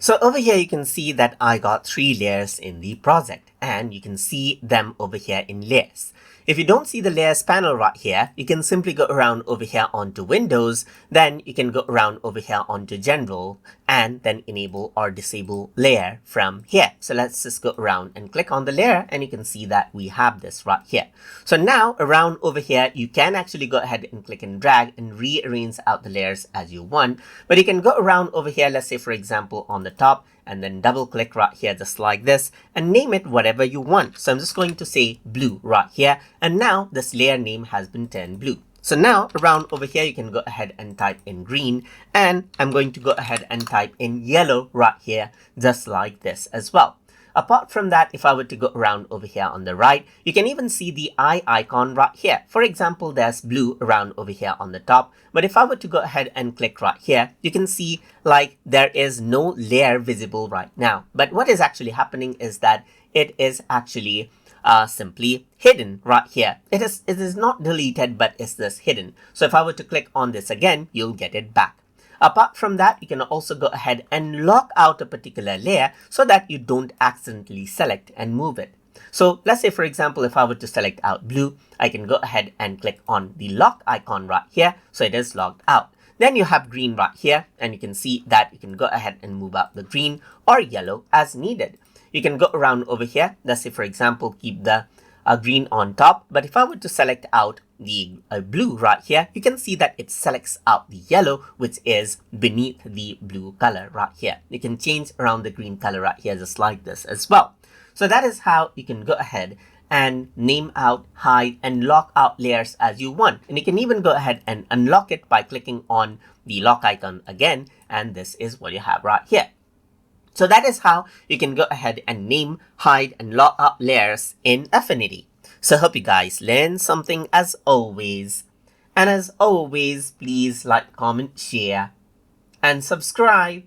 So over here, you can see that I got 3 layers in the project, and you can see them over here in layers. If you don't see the layers panel right here, you can simply go around over here onto Windows, then you can go around over here onto General, and then enable or disable layer from here. So let's just go around and click on the layer, and you can see that we have this right here. So now around over here, you can actually go ahead and click and drag and rearrange out the layers as you want, but you can go around over here, let's say for example on the top, and then double click right here just like this and name it whatever you want. So I'm just going to say blue right here, and now this layer name has been turned blue. So now around over here, you can go ahead and type in green, and I'm going to go ahead and type in yellow right here just like this as well. Apart from that, if I were to go around over here on the right, you can even see the eye icon right here. For example, there's blue around over here on the top. But if I were to go ahead and click right here, you can see like there is no layer visible right now. But what is actually happening is that it is actually simply hidden right here. It is not deleted, but it's just hidden. So if I were to click on this again, you'll get it back. Apart from that, you can also go ahead and lock out a particular layer so that you don't accidentally select and move it. So let's say, for example, if I were to select out blue, I can go ahead and click on the lock icon right here. So it is locked out. Then you have green right here, and you can see that you can go ahead and move out the green or yellow as needed. You can go around over here. Let's say, for example, keep the green on top. But if I were to select out the blue right here, you can see that it selects out the yellow, which is beneath the blue color right here. You can change around the green color right here just like this as well. So that is how you can go ahead and name out, hide, and lock out layers as you want. And you can even go ahead and unlock it by clicking on the lock icon again, and this is what you have right here. So that is how you can go ahead and name, hide, and lock out layers in Affinity. So hope you guys learned something as always. And as always, please like, comment, share, and subscribe.